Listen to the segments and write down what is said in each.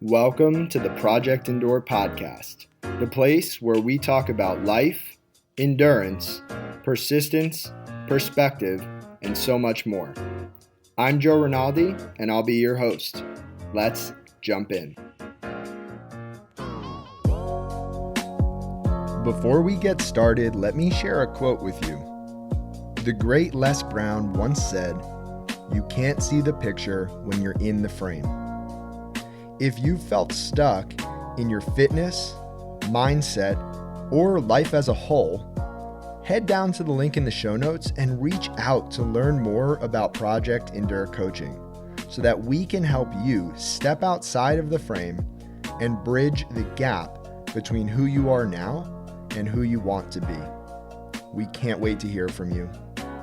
Welcome to the Project Endure podcast, the place where we talk about life, endurance, persistence, perspective, and so much more. I'm Joe Rinaldi, and I'll be your host. Let's jump in. Before we get started, let me share a quote with you. The great Les Brown once said, "You can't see the picture when you're in the frame." If you felt stuck in your fitness, mindset, or life as a whole, head down to the link in the show notes and reach out to learn more about Project Endure coaching so that we can help you step outside of the frame and bridge the gap between who you are now and who you want to be. We can't wait to hear from you.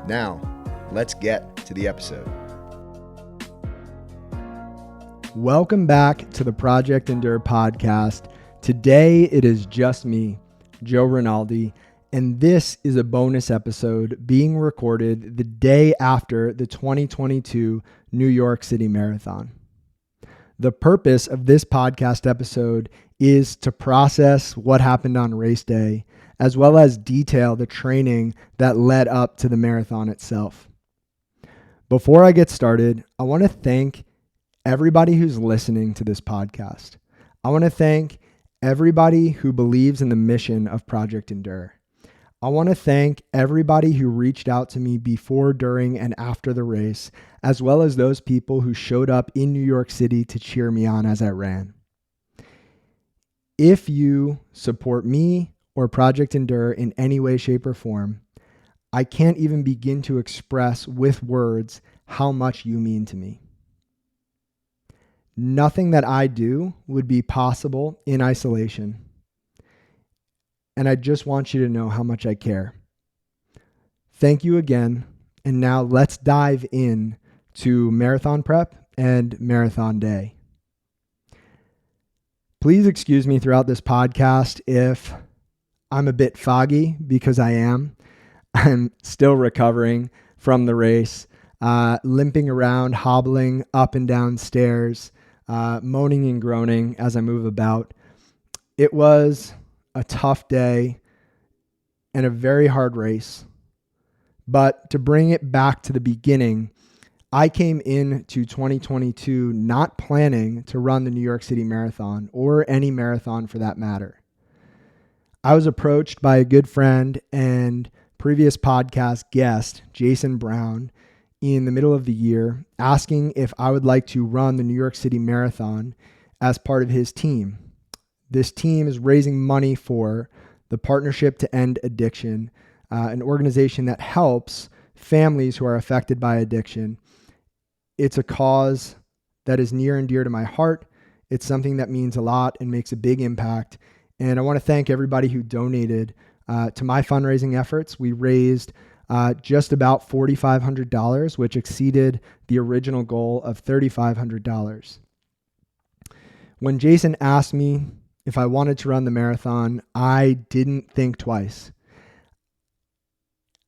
Now, let's get to the episode. Welcome back to the Project Endure podcast. Today it is just me, Joe Rinaldi, and this is a bonus episode being recorded the day after the 2022 New York City Marathon. The purpose of this podcast episode is to process what happened on race day, as well as detail the training that led up to the marathon itself. Before I get started, I want to thank everybody who's listening to this podcast. I want to thank everybody who believes in the mission of Project Endure. I want to thank everybody who reached out to me before, during, and after the race, as well as those people who showed up in New York City to cheer me on as I ran. If you support me or Project Endure in any way, shape, or form, I can't even begin to express with words how much you mean to me. Nothing that I do would be possible in isolation. And I just want you to know how much I care. Thank you again. And now let's dive in to marathon prep and marathon day. Please excuse me throughout this podcast if I'm a bit foggy, because I am. I'm still recovering from the race, limping around, hobbling up and down stairs, moaning and groaning as I move about. It was a tough day and a very hard race. But to bring it back to the beginning, I came into 2022 not planning to run the New York City Marathon or any marathon for that matter. I was approached by a good friend and previous podcast guest, Jason Brown, in the middle of the year, asking if I would like to run the New York City Marathon as part of his team. This team is raising money for the Partnership to End Addiction, an organization that helps families who are affected by addiction. It's a cause that is near and dear to my heart. It's something that means a lot and makes a big impact. And I want to thank everybody who donated to my fundraising efforts. We raised just about $4,500, which exceeded the original goal of $3,500. When Jason asked me if I wanted to run the marathon, I didn't think twice.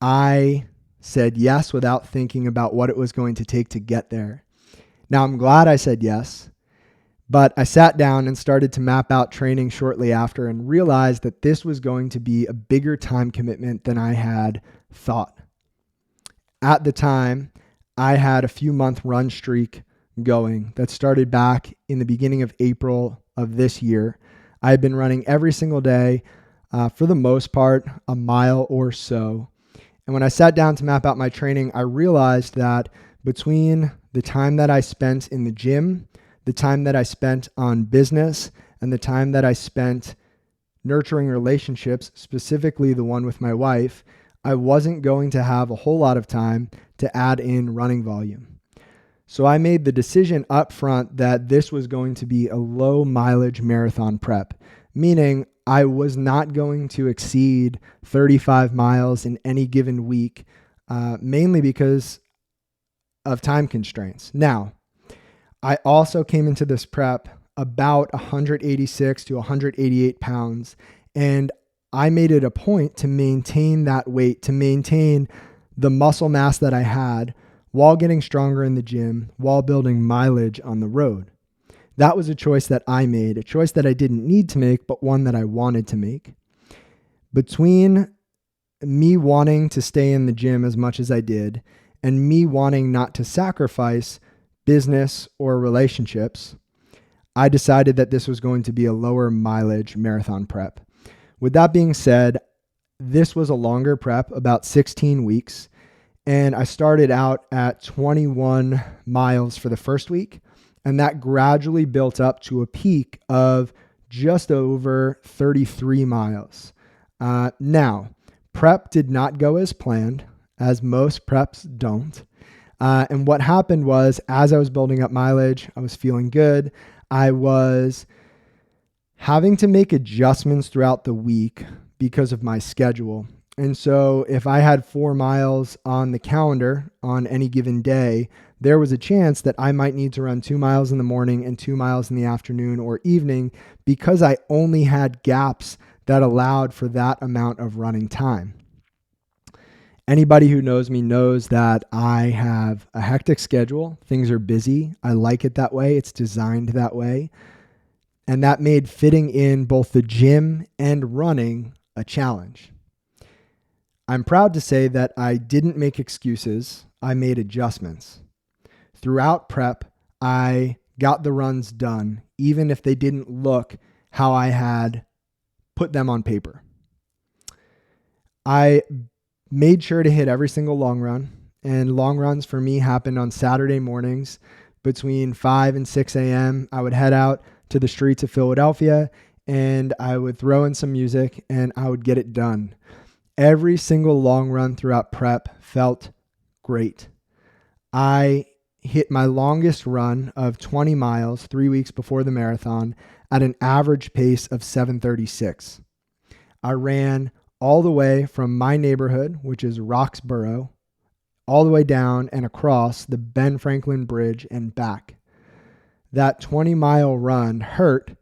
I said yes without thinking about what it was going to take to get there. Now, I'm glad I said yes, but I sat down and started to map out training shortly after and realized that this was going to be a bigger time commitment than I had thought. At the time, I had a few-month run streak going that started back in the beginning of April of this year. I had been running every single day, for the most part, a mile or so. And when I sat down to map out my training, I realized that between the time that I spent in the gym, the time that I spent on business, and the time that I spent nurturing relationships, specifically the one with my wife, I wasn't going to have a whole lot of time to add in running volume. So I made the decision up front that this was going to be a low mileage marathon prep, meaning I was not going to exceed 35 miles in any given week, mainly because of time constraints. Now, I also came into this prep about 186 to 188 pounds, and I made it a point to maintain that weight, to maintain the muscle mass that I had while getting stronger in the gym, while building mileage on the road. That was a choice that I made, a choice that I didn't need to make, but one that I wanted to make. Between me wanting to stay in the gym as much as I did and me wanting not to sacrifice business or relationships, I decided that this was going to be a lower mileage marathon prep. With that being said, this was a longer prep, about 16 weeks, and I started out at 21 miles for the first week, and that gradually built up to a peak of just over 33 miles. Now, prep did not go as planned, as most preps don't. And what happened was, as I was building up mileage, I was feeling good. I was having to make adjustments throughout the week because of my schedule. And so if I had 4 miles on the calendar on any given day, there was a chance that I might need to run 2 miles in the morning and 2 miles in the afternoon or evening because I only had gaps that allowed for that amount of running time. Anybody who knows me knows that I have a hectic schedule. Things are busy. I like it that way. It's designed that way. And that made fitting in both the gym and running a challenge. I'm proud to say that I didn't make excuses. I made adjustments. Throughout prep, I got the runs done, even if they didn't look how I had put them on paper. I made sure to hit every single long run, and long runs for me happened on Saturday mornings between 5 and 6 a.m. I would head out to the streets of Philadelphia and I would throw in some music and I would get it done. Every single long run throughout prep felt great. I hit my longest run of 20 miles 3 weeks before the marathon at an average pace of 7:36. I ran all the way from my neighborhood, which is Roxborough, all the way down and across the Ben Franklin Bridge and back. That 20-mile run hurt,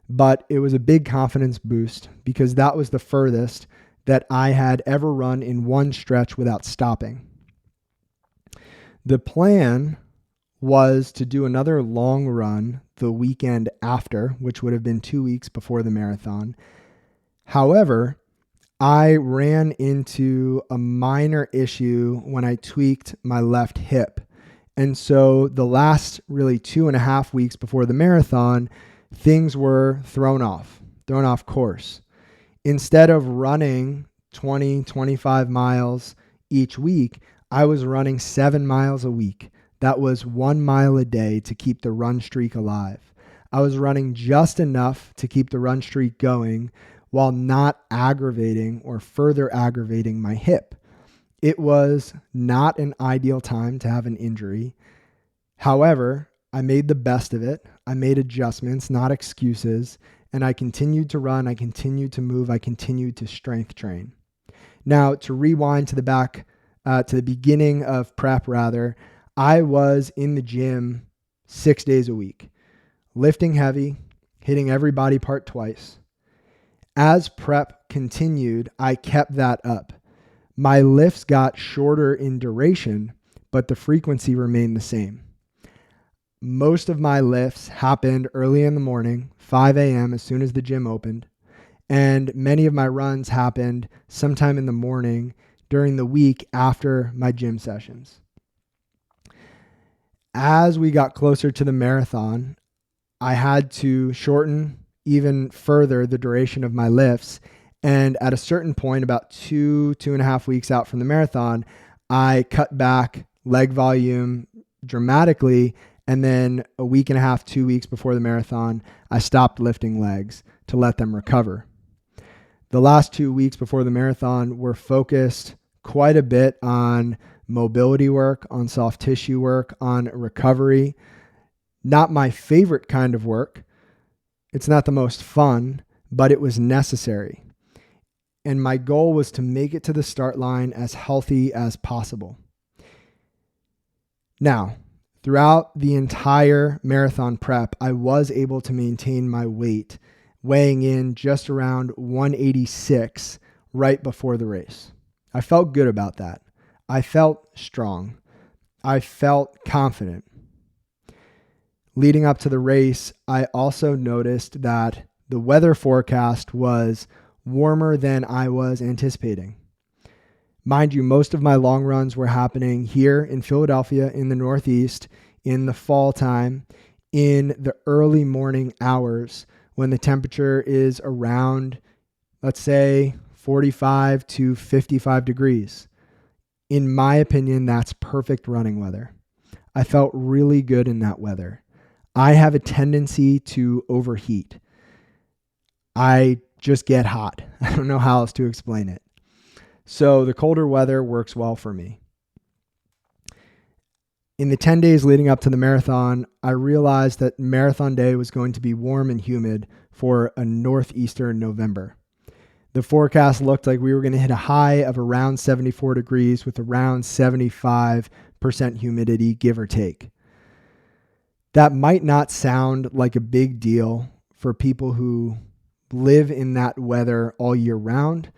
but it was a big confidence boost because that was the furthest that I had ever run in one stretch without stopping. The plan was to do another long run the weekend after, which would have been 2 weeks before the marathon. However, I ran into a minor issue when I tweaked my left hip. And so the last really 2.5 weeks before the marathon, things were thrown off course. Instead of running 20, 25 miles each week, I was running 7 miles a week. That was 1 mile a day to keep the run streak alive. I was running just enough to keep the run streak going while not aggravating or further aggravating my hip. It was not an ideal time to have an injury. However, I made the best of it. I made adjustments, not excuses, and I continued to run. I continued to move. I continued to strength train. Now, to rewind to the beginning of prep, I was in the gym 6 days a week, lifting heavy, hitting every body part twice. As prep continued, I kept that up. My lifts got shorter in duration, but the frequency remained the same. Most of my lifts happened early in the morning, 5 a.m. as soon as the gym opened, and many of my runs happened sometime in the morning during the week after my gym sessions. As we got closer to the marathon, I had to shorten even further the duration of my lifts. And at a certain point, about 2.5 weeks out from the marathon, I cut back leg volume dramatically. And then a week and a half, 2 weeks before the marathon, I stopped lifting legs to let them recover. The last 2 weeks before the marathon were focused quite a bit on mobility work, on soft tissue work, on recovery. Not my favorite kind of work. It's not the most fun, but it was necessary. And my goal was to make it to the start line as healthy as possible. Now, throughout the entire marathon prep, I was able to maintain my weight, weighing in just around 186 right before the race. I felt good about that. I felt strong. I felt confident. leading up to the race, I also noticed that the weather forecast was warmer than I was anticipating. Mind you, most of my long runs were happening here in Philadelphia in the Northeast in the fall time, in the early morning hours when the temperature is around, let's say, 45 to 55 degrees. In my opinion, that's perfect running weather. I felt really good in that weather. I have a tendency to overheat. I just get hot. I don't know how else to explain it. So the colder weather works well for me. In the 10 days leading up to the marathon, I realized that marathon day was going to be warm and humid for a northeastern November. The forecast looked like we were going to hit a high of around 74 degrees with around 75% humidity, give or take. That might not sound like a big deal for people who live in that weather all year round,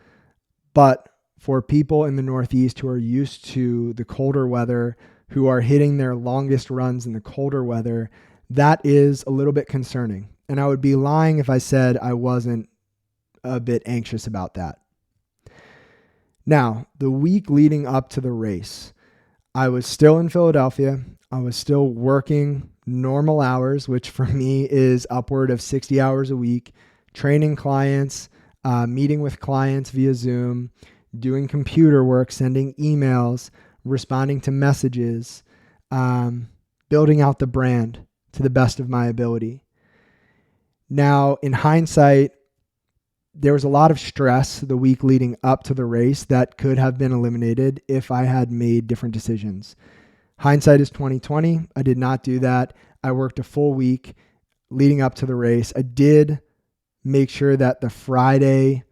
but for people in the Northeast who are used to the colder weather, who are hitting their longest runs in the colder weather, that is a little bit concerning. And I would be lying if I said I wasn't a bit anxious about that. Now, the week leading up to the race, I was still in Philadelphia. I was still working normal hours, which for me is upward of 60 hours a week, training clients, meeting with clients via Zoom, doing computer work, sending emails, responding to messages, building out the brand to the best of my ability. Now, in hindsight, there was a lot of stress the week leading up to the race that could have been eliminated if I had made different decisions. Hindsight is 2020. I did not do that. I worked a full week leading up to the race. I did make sure that the Friday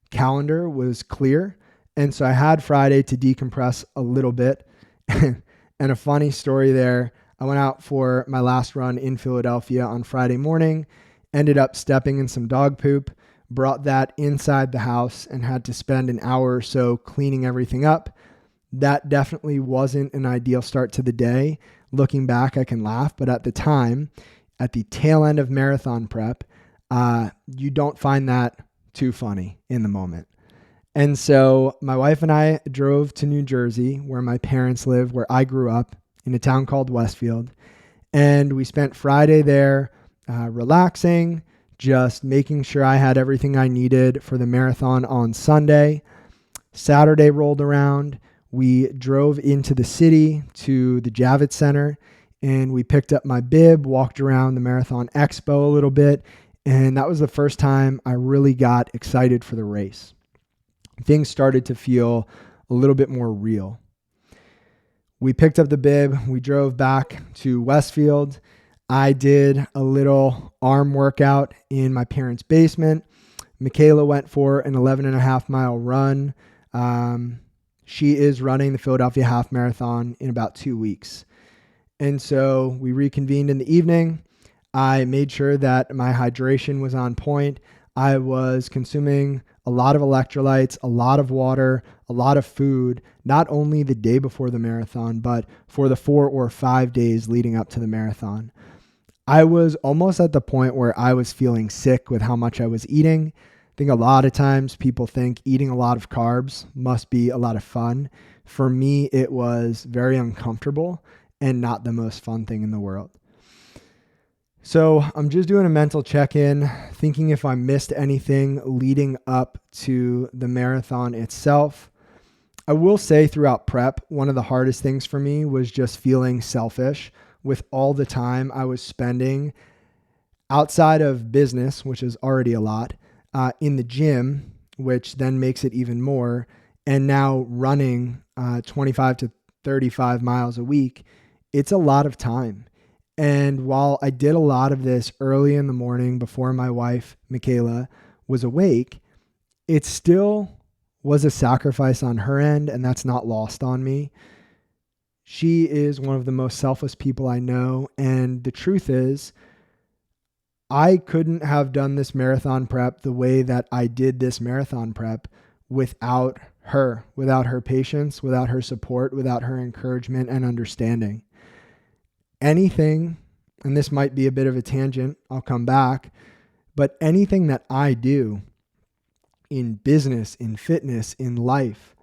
calendar was clear. And so I had Friday to decompress a little bit. And a funny story there, I went out for my last run in Philadelphia on Friday morning, ended up stepping in some dog poop, brought that inside the house and had to spend an hour or so cleaning everything up. That definitely wasn't an ideal start to the day. Looking back, I can laugh, but at the time, at the tail end of marathon prep, you don't find that too funny in the moment. And so my wife and I drove to New Jersey, where my parents live, where I grew up, in a town called Westfield. And we spent Friday there relaxing, just making sure I had everything I needed for the marathon on Sunday. Saturday rolled around. We drove into the city to the Javits Center, and we picked up my bib, walked around the Marathon Expo a little bit, and that was the first time I really got excited for the race. Things started to feel a little bit more real. We picked up the bib. We drove back to Westfield. I did a little arm workout in my parents' basement. Michaela went for an 11.5-mile run. She is running the Philadelphia Half Marathon in about 2 weeks. And so we reconvened in the evening. I made sure that my hydration was on point. I was consuming a lot of electrolytes, a lot of water, a lot of food, not only the day before the marathon, but for the 4 or 5 days leading up to the marathon. I was almost at the point where I was feeling sick with how much I was eating. I think a lot of times people think eating a lot of carbs must be a lot of fun. For me, it was very uncomfortable and not the most fun thing in the world. So I'm just doing a mental check-in, thinking if I missed anything leading up to the marathon itself. I will say throughout prep, one of the hardest things for me was just feeling selfish with all the time I was spending outside of business, which is already a lot, in the gym, which then makes it even more, and now running 25 to 35 miles a week. It's a lot of time. And while I did a lot of this early in the morning before my wife, Michaela, was awake, it still was a sacrifice on her end, and that's not lost on me. She is one of the most selfless people I know, and the truth is, I couldn't have done this marathon prep the way that I did this marathon prep without her patience, without her support, without her encouragement and understanding. Anything and this might be a bit of a tangent, I'll come back, but anything that I do in business, in fitness, in life,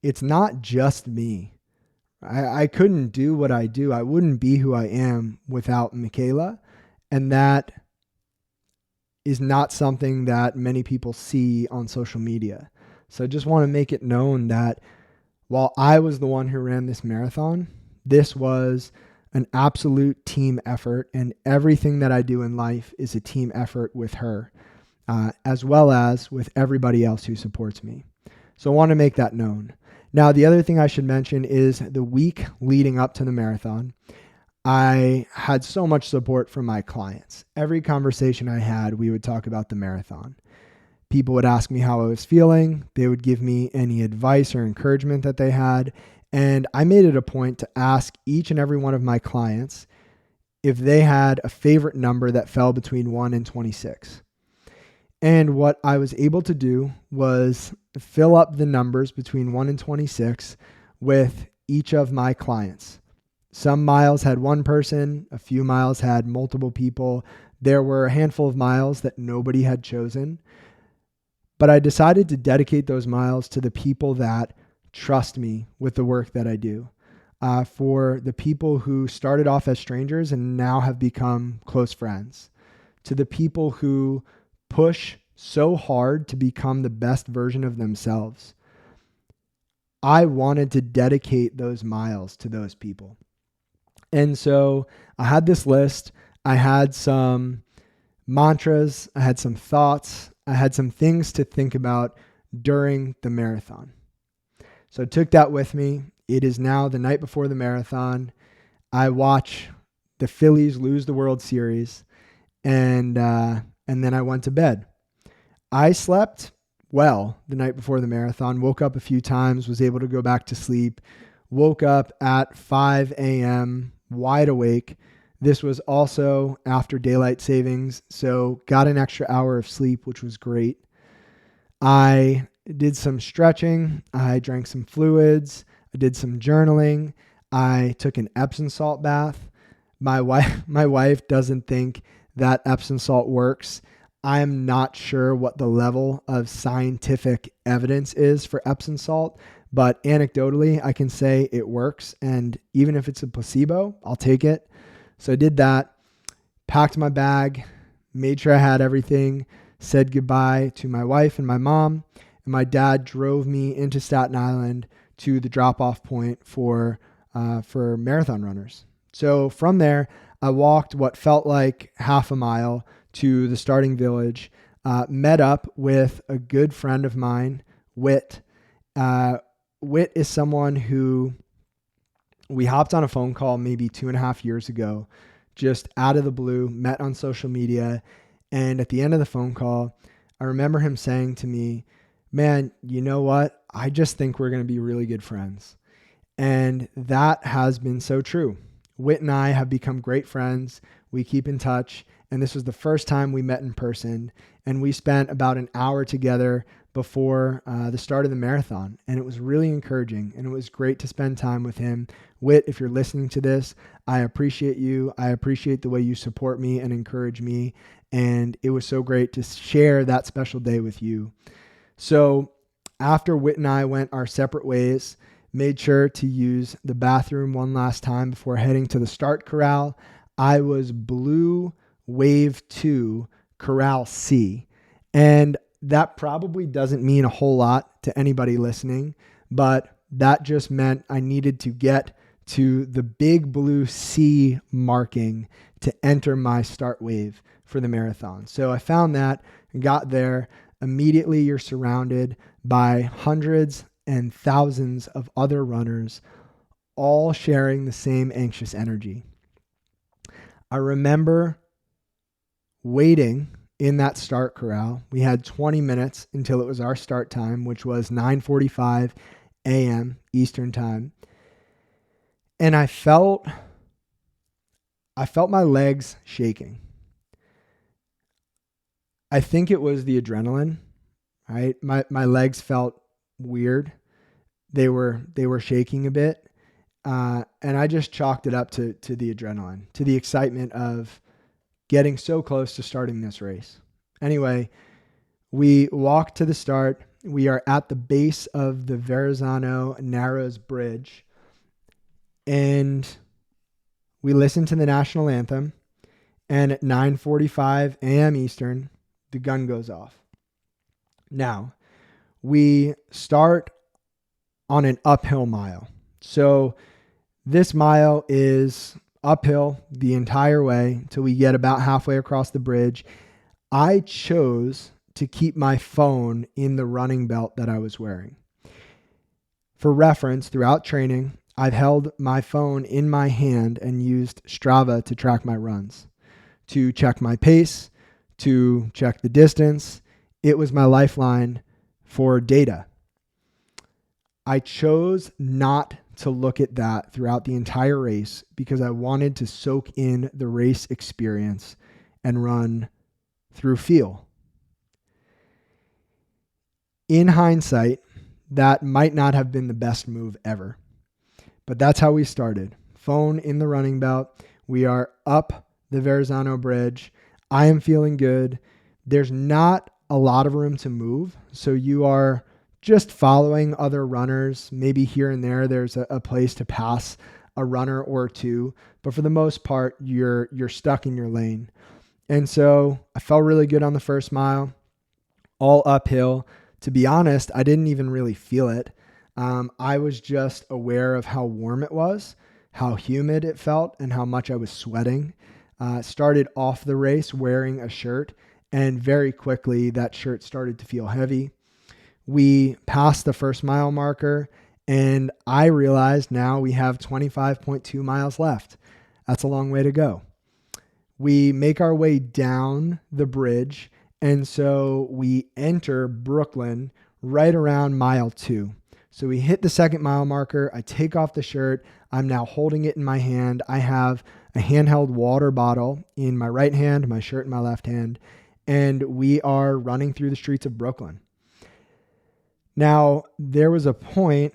it's not just me. I couldn't do what I do. I wouldn't be who I am without Michaela. And that is not something that many people see on social media. So I just want to make it known that while I was the one who ran this marathon, this was an absolute team effort, and everything that I do in life is a team effort with her, as well as with everybody else who supports me. So I want to make that known. Now, the other thing I should mention is the week leading up to the marathon, I had so much support from my clients. Every conversation I had, we would talk about the marathon. People would ask me how I was feeling. They would give me any advice or encouragement that they had. And I made it a point to ask each and every one of my clients if they had a favorite number that fell between 1 and 26. And what I was able to do was fill up the numbers between 1 and 26 with each of my clients. Some miles had one person, a few miles had multiple people. There were a handful of miles that nobody had chosen. But I decided to dedicate those miles to the people that trust me with the work that I do. For the people who started off as strangers and now have become close friends. To the people who push so hard to become the best version of themselves. I wanted to dedicate those miles to those people. And so I had this list. I had some mantras. I had some thoughts. I had some things to think about during the marathon. So I took that with me. It is now the night before the marathon. I watch the Phillies lose the World Series, and then I went to bed. I slept well the night before the marathon, woke up a few times, was able to go back to sleep, woke up at 5 a.m., wide awake. This was also after daylight savings, so got an extra hour of sleep, which was great. I did some stretching. I drank some fluids. I did some journaling. I took an Epsom salt bath. My wife doesn't think that Epsom salt works. I am not sure what the level of scientific evidence is for Epsom salt, but anecdotally, I can say it works. And even if it's a placebo, I'll take it. So I did that, packed my bag, made sure I had everything, said goodbye to my wife and my mom, and my dad drove me into Staten Island to the drop-off point for marathon runners. So from there, I walked what felt like half a mile to the starting village, met up with a good friend of mine, Whit. Whit is someone who we hopped on a phone call maybe 2.5 years ago, just out of the blue, met on social media. And at the end of the phone call, I remember him saying to me, "Man, you know what? I just think we're going to be really good friends." And that has been so true. Whit and I have become great friends. We keep in touch. And this was the first time we met in person. And we spent about an hour together before the start of the marathon. And it was really encouraging. And it was great to spend time with him. Whit, if you're listening to this, I appreciate you. I appreciate the way you support me and encourage me. And it was so great to share that special day with you. So after Whit and I went our separate ways, made sure to use the bathroom one last time before heading to the start corral. I was Blue Wave 2 Corral C. And that probably doesn't mean a whole lot to anybody listening, but that just meant I needed to get to the big blue C marking to enter my start wave for the marathon. So I found that and got there. Immediately you're surrounded by hundreds and thousands of other runners, all sharing the same anxious energy. I remember waiting in that start corral. We had 20 minutes until it was our start time, which was 9:45 a.m. Eastern time. And I felt my legs shaking. I think it was the adrenaline, right? My legs felt weird. They were shaking a bit. And I just chalked it up to the adrenaline, to the excitement of getting so close to starting this race. Anyway, we walk to the start. We are at the base of the Verrazano Narrows Bridge, and we listen to the national anthem. And at 9:45 a.m. Eastern, the gun goes off. Now, we start on an uphill mile. So this mile is uphill the entire way till we get about halfway across the bridge. I chose to keep my phone in the running belt that I was wearing. For reference, throughout training, I've held my phone in my hand and used Strava to track my runs, to check my pace, to check the distance. It was my lifeline for data. I chose not to look at that throughout the entire race because I wanted to soak in the race experience and run through feel. In hindsight, that might not have been the best move ever, but that's how we started. Phone in the running belt. We are up the Verrazano Bridge. I am feeling good. There's not a lot of room to move, so you are just following other runners. Maybe here and there, there's a place to pass a runner or two, but for the most part, you're stuck in your lane. And so I felt really good on the first mile, all uphill. To be honest, I didn't even really feel it. I was just aware of how warm it was, how humid it felt, and how much I was sweating. Started off the race wearing a shirt, and very quickly that shirt started to feel heavy. We passed the first mile marker, and I realized now we have 25.2 miles left. That's a long way to go. We make our way down the bridge, and so we enter Brooklyn right around mile 2. So we hit the second mile marker. I take off the shirt. I'm now holding it in my hand. I have a handheld water bottle in my right hand, my shirt in my left hand, and we are running through the streets of Brooklyn. Now, there was a point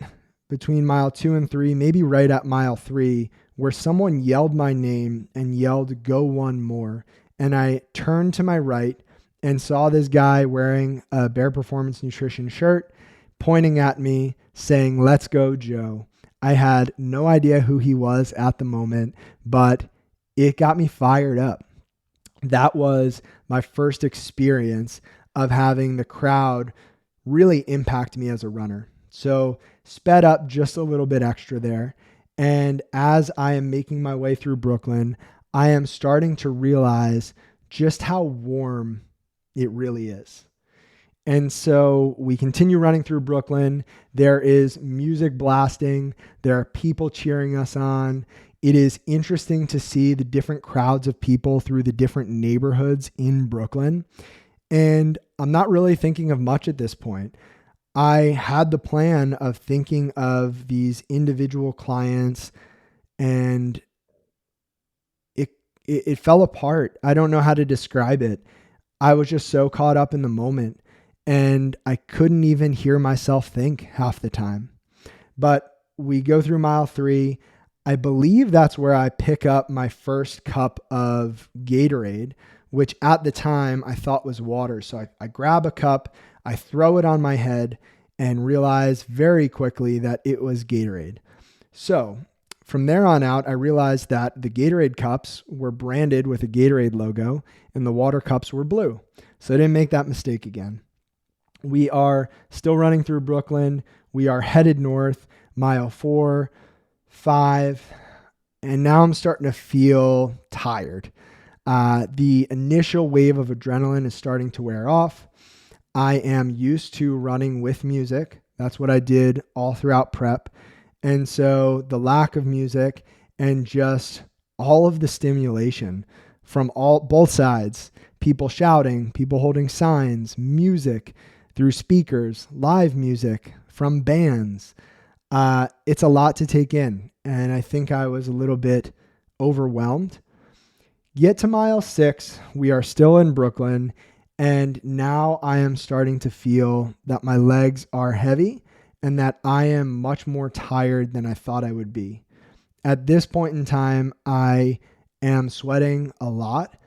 between mile 2 and 3, maybe right at mile 3, where someone yelled my name and yelled, "Go one more." And I turned to my right and saw this guy wearing a Bear Performance Nutrition shirt, pointing at me saying, "Let's go, Joe." I had no idea who he was at the moment, but it got me fired up. That was my first experience of having the crowd really impact me as a runner. So sped up just a little bit extra there. And as I am making my way through Brooklyn, I am starting to realize just how warm it really is. And so we continue running through Brooklyn. There is music blasting. There are people cheering us on. It is interesting to see the different crowds of people through the different neighborhoods in Brooklyn. And I'm not really thinking of much at this point. I had the plan of thinking of these individual clients, and it fell apart. I don't know how to describe it. I was just so caught up in the moment, and I couldn't even hear myself think half the time. But we go through mile 3. I believe that's where I pick up my first cup of Gatorade, which at the time I thought was water. So I grab a cup, I throw it on my head, and realize very quickly that it was Gatorade. So from there on out, I realized that the Gatorade cups were branded with a Gatorade logo and the water cups were blue. So I didn't make that mistake again. We are still running through Brooklyn. We are headed north, mile 4, 5, and now I'm starting to feel tired. The initial wave of adrenaline is starting to wear off. I am used to running with music. That's what I did all throughout prep. And so the lack of music and just all of the stimulation from both sides, people shouting, people holding signs, music through speakers, live music from bands. It's a lot to take in. And I think I was a little bit overwhelmed. Get to mile 6, we are still in Brooklyn, and now I am starting to feel that my legs are heavy and that I am much more tired than I thought I would be. At this point in time, I am sweating a lot.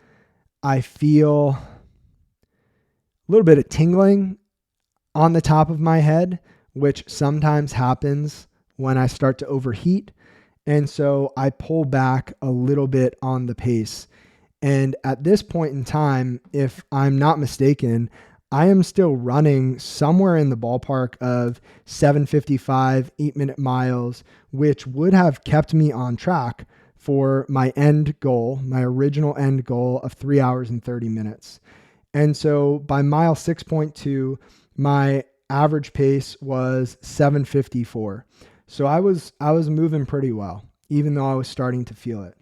I feel a little bit of tingling on the top of my head, which sometimes happens when I start to overheat. And so I pull back a little bit on the pace. And at this point in time, if I'm not mistaken, I am still running somewhere in the ballpark of 7:55 8-minute miles, which would have kept me on track for my end goal, my original end goal of 3 hours and 30 minutes. And so by mile 6.2, my average pace was 7:54. So I was moving pretty well, even though I was starting to feel it.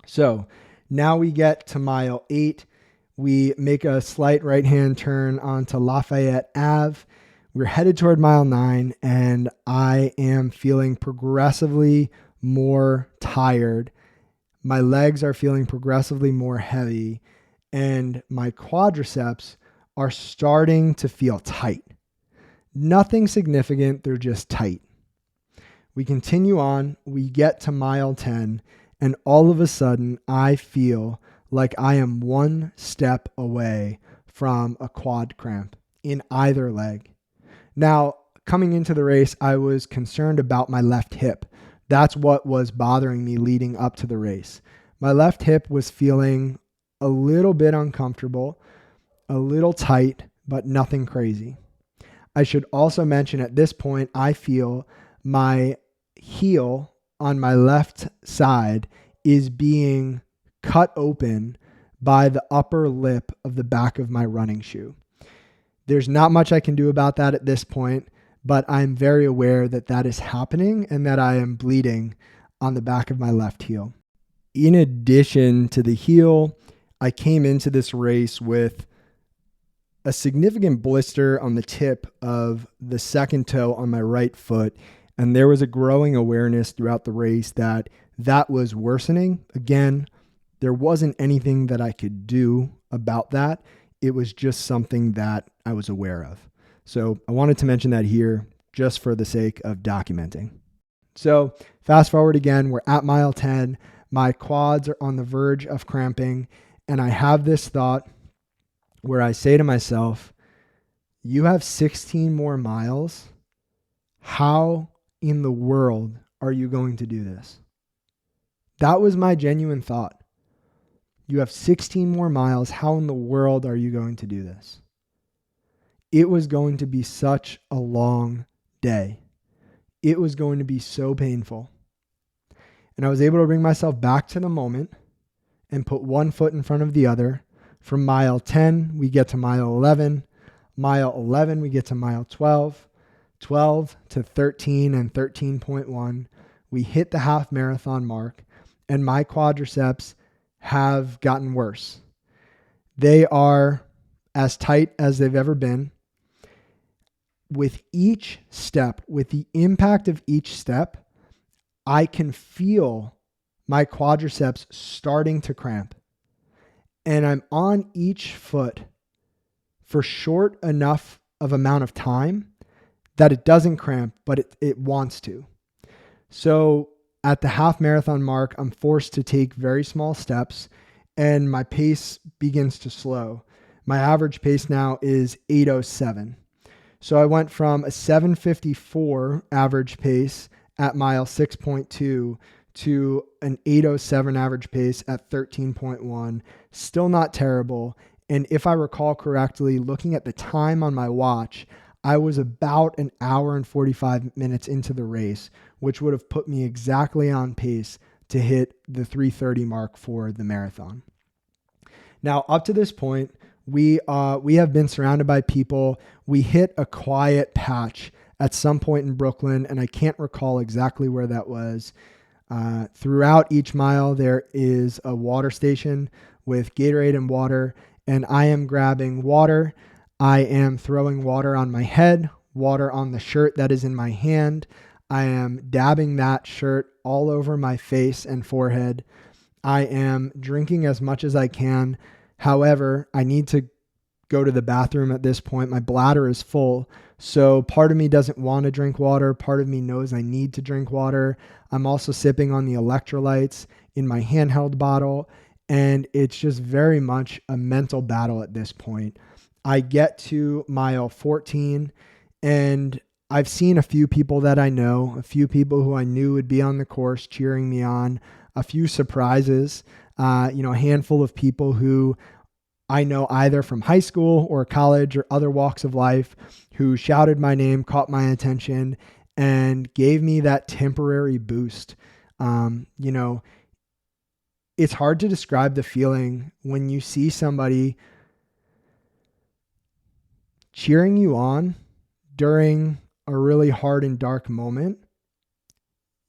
So now we get to mile 8. We make a slight right-hand turn onto Lafayette Ave. We're headed toward mile 9, and I am feeling progressively more tired. My legs are feeling progressively more heavy, and my quadriceps are starting to feel tight. Nothing significant, they're just tight. We continue on, we get to mile 10, and all of a sudden I feel like I am one step away from a quad cramp in either leg. Now, coming into the race, I was concerned about my left hip. That's what was bothering me leading up to the race. My left hip was feeling a little bit uncomfortable, a little tight, but nothing crazy. I should also mention at this point, I feel my heel on my left side is being cut open by the upper lip of the back of my running shoe. There's not much I can do about that at this point, but I'm very aware that that is happening and that I am bleeding on the back of my left heel. In addition to the heel, I came into this race with a significant blister on the tip of the second toe on my right foot, and there was a growing awareness throughout the race that that was worsening. Again, there wasn't anything that I could do about that. It was just something that I was aware of. So I wanted to mention that here just for the sake of documenting. So fast forward again, we're at mile 10. My quads are on the verge of cramping, and I have this thought where I say to myself, you have 16 more miles. How in the world are you going to do this? That was my genuine thought. You have 16 more miles. How in the world are you going to do this? It was going to be such a long day. It was going to be so painful. And I was able to bring myself back to the moment and put one foot in front of the other. From mile 10, we get to mile 11. Mile 11, we get to mile 12. 12 to 13 and 13.1. We hit the half marathon mark, and my quadriceps have gotten worse. They are as tight as they've ever been. With each step, with the impact of each step, I can feel my quadriceps starting to cramp. And I'm on each foot for short enough of amount of time that it doesn't cramp, but it wants to. So at the half marathon mark, I'm forced to take very small steps and my pace begins to slow. My average pace now is 8:07. So I went from a 7:54 average pace at mile 6.2 to an 8:07 average pace at 13.1. Still not terrible. And if I recall correctly, looking at the time on my watch, I was about an hour and 45 minutes into the race, which would have put me exactly on pace to hit the 3:30 mark for the marathon. Now, up to this point, we have been surrounded by people. We hit a quiet patch at some point in Brooklyn, and I can't recall exactly where that was. Throughout each mile, there is a water station with Gatorade and water, and I am grabbing water. I am throwing water on my head, water on the shirt that is in my hand. I am dabbing that shirt all over my face and forehead. I am drinking as much as I can. However, I need to go to the bathroom at this point. My bladder is full. So part of me doesn't want to drink water. Part of me knows I need to drink water. I'm also sipping on the electrolytes in my handheld bottle. And it's just very much a mental battle at this point. I get to mile 14 and I've seen a few people that I know, a few people who I knew would be on the course cheering me on, a few surprises, a handful of people who I know either from high school or college or other walks of life who shouted my name, caught my attention, and gave me that temporary boost. It's hard to describe the feeling when you see somebody cheering you on during a really hard and dark moment.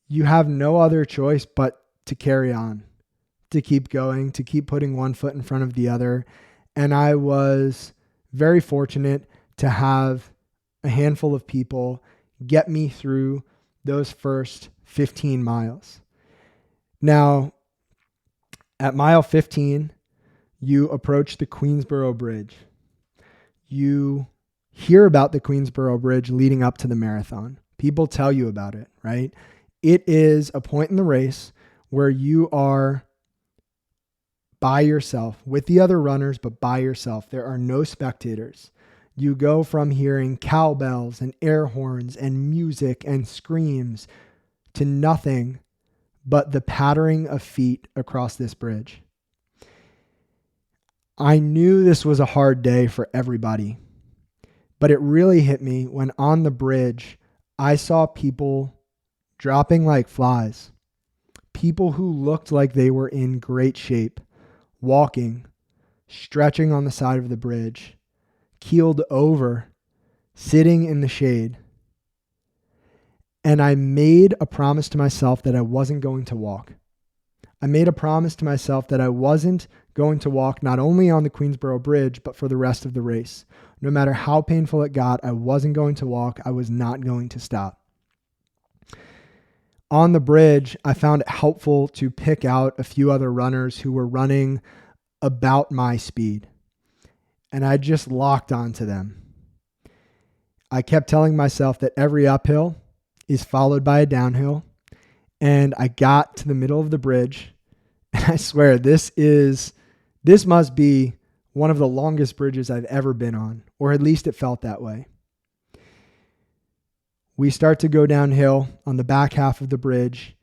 You have no other choice but to carry on, to keep going, to keep putting one foot in front of the other. And I was very fortunate to have a handful of people get me through those first 15 miles. Now, at mile 15, you approach the Queensboro Bridge. You hear about the Queensboro Bridge leading up to the marathon. People tell you about it, right? It is a point in the race where you are by yourself with the other runners, but by yourself. There are no spectators. You go from hearing cowbells and air horns and music and screams to nothing but the pattering of feet across this bridge. I knew this was a hard day for everybody, but it really hit me when on the bridge, I saw people dropping like flies, people who looked like they were in great shape, walking, stretching on the side of the bridge, keeled over, sitting in the shade. And I made a promise to myself that I wasn't going to walk. I made a promise to myself that I wasn't going to walk not only on the Queensboro Bridge, but for the rest of the race. No matter how painful it got, I wasn't going to walk. I was not going to stop. On the bridge, I found it helpful to pick out a few other runners who were running about my speed. And I just locked onto them. I kept telling myself that every uphill is followed by a downhill. And I got to the middle of the bridge. And I swear this must be one of the longest bridges I've ever been on, or at least it felt that way. We start to go downhill on the back half of the bridge.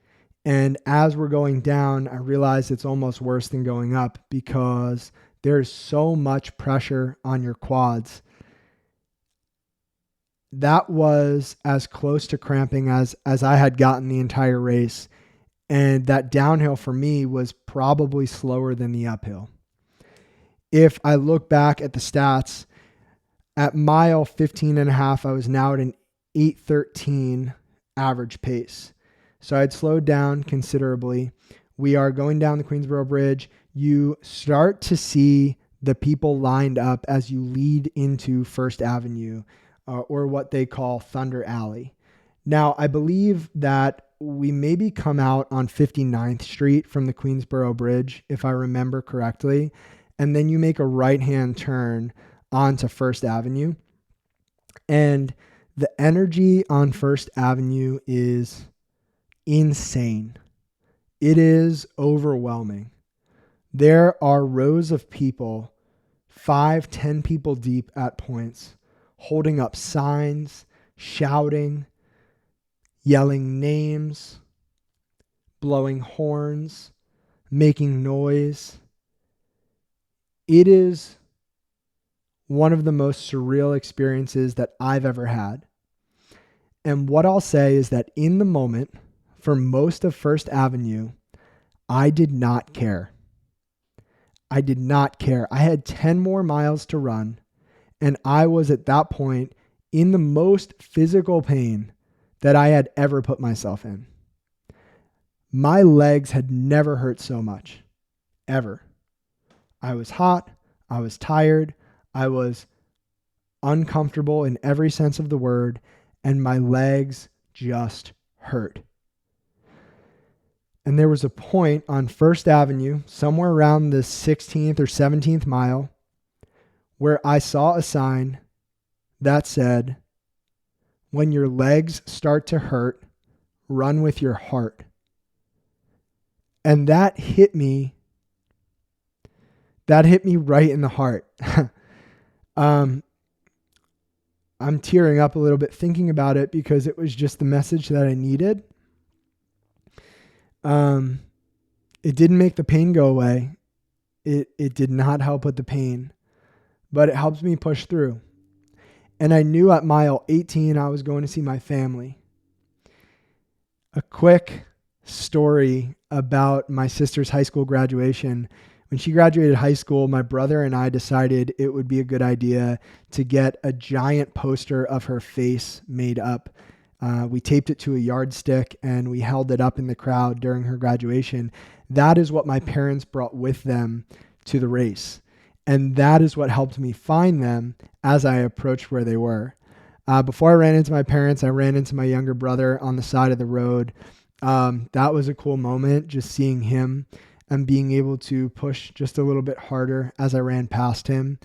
And as we're going down, I realize it's almost worse than going up because there's so much pressure on your quads. That was as close to cramping as I had gotten the entire race. And that downhill for me was probably slower than the uphill. If I look back at the stats, at mile 15 and a half, I was now at an 8:13 average pace. So I'd slowed down considerably. We are going down the Queensboro Bridge. You start to see the people lined up as you lead into First Avenue, or what they call Thunder Alley. Now, I believe that we maybe come out on 59th Street from the Queensboro Bridge, if I remember correctly, and then you make a right-hand turn onto First Avenue. And the energy on First Avenue is insane. It is overwhelming. There are rows of people, 5, 10 people deep at points, holding up signs, shouting, yelling names, blowing horns, making noise. It is one of the most surreal experiences that I've ever had. And what I'll say is that in the moment, for most of First Avenue, I did not care. I did not care. I had 10 more miles to run. And I was at that point in the most physical pain that I had ever put myself in. My legs had never hurt so much, ever. I was hot. I was tired. I was uncomfortable in every sense of the word. And my legs just hurt. And there was a point on First Avenue, somewhere around the 16th or 17th mile, where I saw a sign that said, "When your legs start to hurt, run with your heart." And that hit me. That hit me right in the heart. I'm tearing up a little bit thinking about it because it was just the message that I needed. It didn't make the pain go away. It did not help with the pain, but it helped me push through. And I knew at mile 18, I was going to see my family. A quick story about my sister's high school graduation. When she graduated high school, my brother and I decided it would be a good idea to get a giant poster of her face made up. We taped it to a yardstick and we held it up in the crowd during her graduation. That is what my parents brought with them to the race. And that is what helped me find them as I approached where they were. Before I ran into my parents, I ran into my younger brother on the side of the road. That was a cool moment, just seeing him and being able to push just a little bit harder as I ran past him.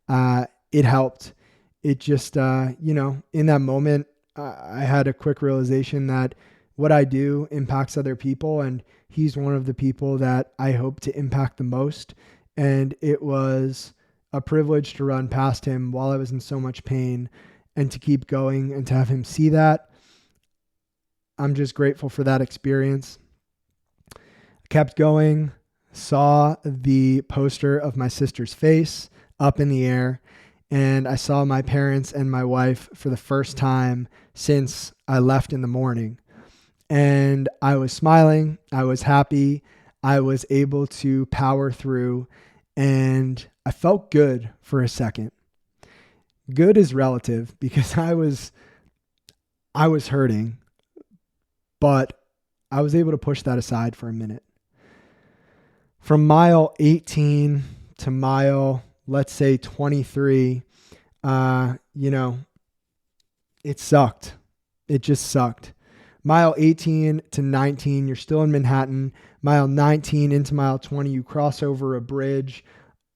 It helped. It just, in that moment, I had a quick realization that what I do impacts other people, and he's one of the people that I hope to impact the most. And it was a privilege to run past him while I was in so much pain and to keep going and to have him see that. I'm just grateful for that experience. I kept going, saw the poster of my sister's face up in the air, and I saw my parents and my wife for the first time since I left in the morning. And I was smiling. I was happy. I was able to power through, and I felt good for a second. Good is relative because I was hurting, but I was able to push that aside for a minute. From mile 18 to mile, let's say 23, it sucked. It just sucked. Mile 18 to 19, you're still in Manhattan. Mile 19 into mile 20, you cross over a bridge.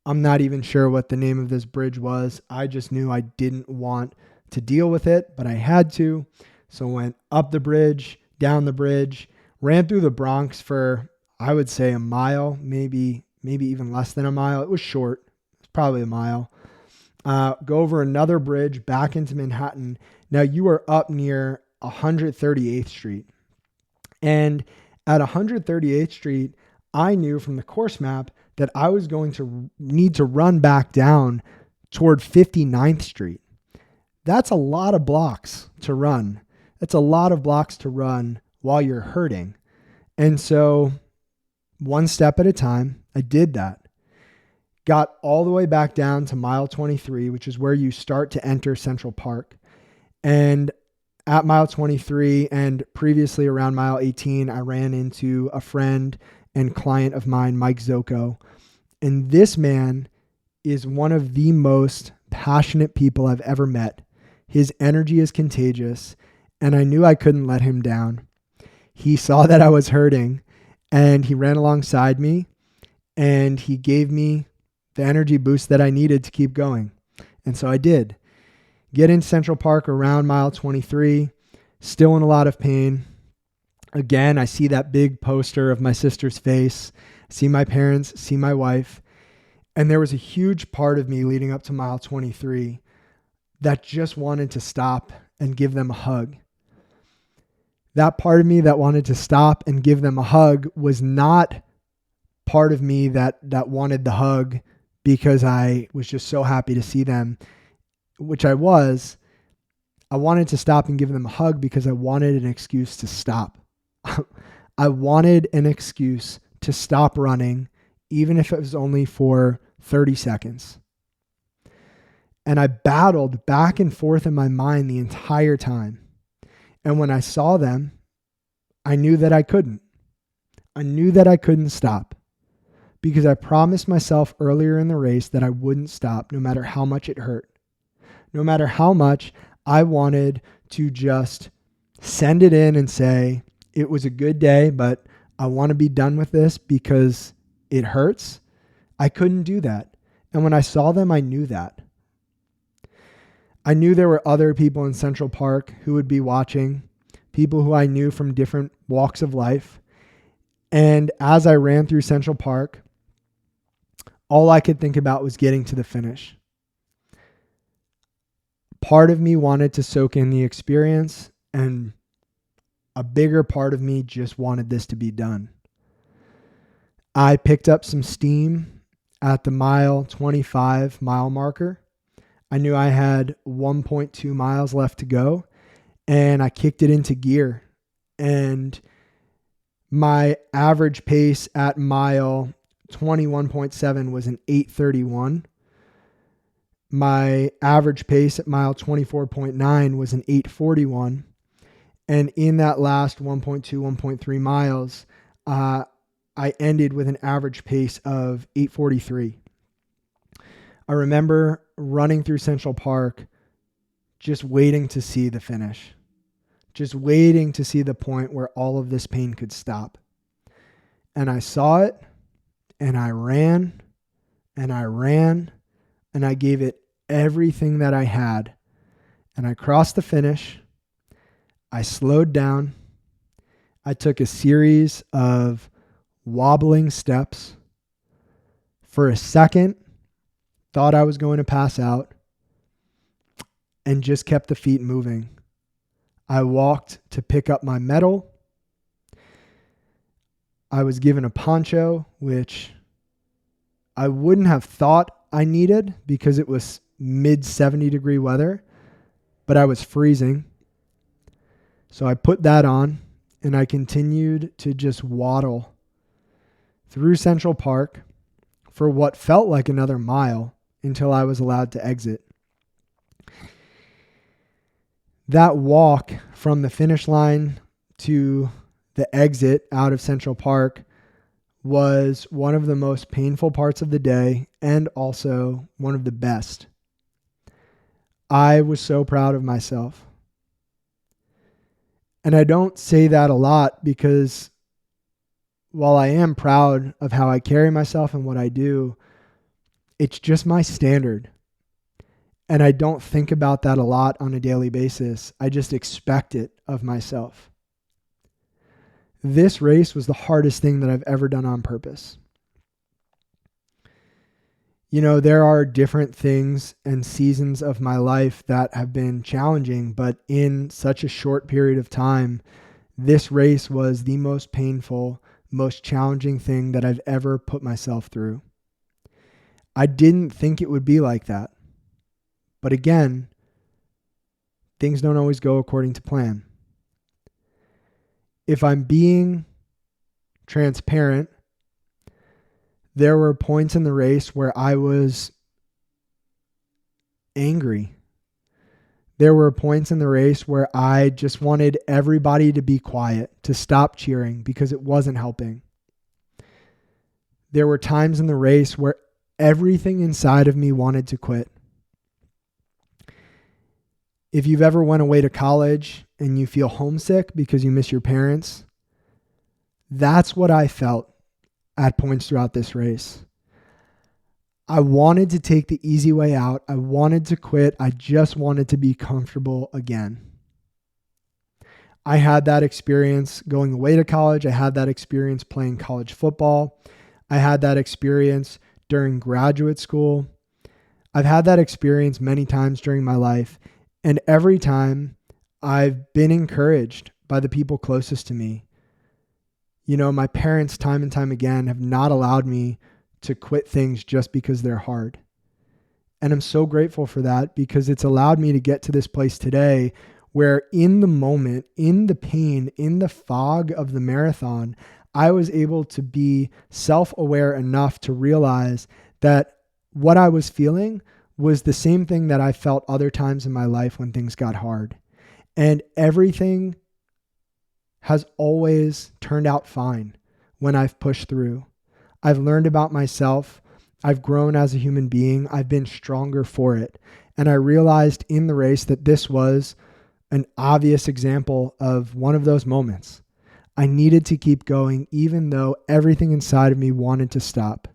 I'm not even sure what the name of this bridge was. I just knew I didn't want to deal with it, but I had to. So I went up the bridge, down the bridge, ran through the Bronx for, I would say, a mile, maybe even less than a mile. It was short. It's probably a mile. Go over another bridge back into Manhattan. Now you are up near 138th Street. And at 138th Street, I knew from the course map that I was going to need to run back down toward 59th Street. That's a lot of blocks to run. That's a lot of blocks to run while you're hurting. And so one step at a time, I did that. Got all the way back down to mile 23, which is where you start to enter Central Park. And at mile 23 and previously around mile 18, I ran into a friend and client of mine, Mike Zocco. And this man is one of the most passionate people I've ever met. His energy is contagious, and I knew I couldn't let him down. He saw that I was hurting, and he ran alongside me, and he gave me the energy boost that I needed to keep going. And so I did. Get in Central Park around mile 23, still in a lot of pain. Again, I see that big poster of my sister's face, see my parents, see my wife. And there was a huge part of me leading up to mile 23 that just wanted to stop and give them a hug. That part of me that wanted to stop and give them a hug was not part of me that wanted the hug because I was just so happy to see them, which I was. I wanted to stop and give them a hug because I wanted an excuse to stop. I wanted an excuse to stop running, even if it was only for 30 seconds. And I battled back and forth in my mind the entire time. And when I saw them, I knew that I couldn't. I knew that I couldn't stop because I promised myself earlier in the race that I wouldn't stop no matter how much it hurt. No matter how much I wanted to just send it in and say, it was a good day, but I want to be done with this because it hurts. I couldn't do that. And when I saw them, I knew that. I knew there were other people in Central Park who would be watching, people who I knew from different walks of life. And as I ran through Central Park, all I could think about was getting to the finish. Part of me wanted to soak in the experience, and a bigger part of me just wanted this to be done. I picked up some steam at the mile 25 mile marker. I knew I had 1.2 miles left to go, and I kicked it into gear. And my average pace at mile 21.7 was an 8:31. My average pace at mile 24.9 was an 8:41. And in that last 1.2, 1.3 miles, I ended with an average pace of 8:43. I remember running through Central Park, just waiting to see the finish, just waiting to see the point where all of this pain could stop. And I saw it, and I ran, and I ran, and I gave it everything that I had. And I crossed the finish. I slowed down. I took a series of wobbling steps. For a second, thought I was going to pass out, and just kept the feet moving. I walked to pick up my medal. I was given a poncho, which I wouldn't have thought I needed because it was mid 70 degree weather, but I was freezing. So I put that on, and I continued to just waddle through Central Park for what felt like another mile until I was allowed to exit. That walk from the finish line to the exit out of Central Park was one of the most painful parts of the day, and also one of the best. I was so proud of myself. And I don't say that a lot because while I am proud of how I carry myself and what I do, it's just my standard. And I don't think about that a lot on a daily basis. I just expect it of myself. This race was the hardest thing that I've ever done on purpose. You know, there are different things and seasons of my life that have been challenging, but in such a short period of time, this race was the most painful, most challenging thing that I've ever put myself through. I didn't think it would be like that. But again, things don't always go according to plan. If I'm being transparent, there were points in the race where I was angry. There were points in the race where I just wanted everybody to be quiet, to stop cheering because it wasn't helping. There were times in the race where everything inside of me wanted to quit. If you've ever went away to college and you feel homesick because you miss your parents, that's what I felt at points throughout this race. I wanted to take the easy way out. I wanted to quit. I just wanted to be comfortable again. I had that experience going away to college. I had that experience playing college football. I had that experience during graduate school. I've had that experience many times during my life. And every time I've been encouraged by the people closest to me. You know, my parents time and time again have not allowed me to quit things just because they're hard. And I'm so grateful for that because it's allowed me to get to this place today where in the moment, in the pain, in the fog of the marathon, I was able to be self-aware enough to realize that what I was feeling was the same thing that I felt other times in my life when things got hard. And everything has always turned out fine when I've pushed through. I've learned about myself. I've grown as a human being. I've been stronger for it. And I realized in the race that this was an obvious example of one of those moments. I needed to keep going even though everything inside of me wanted to stop.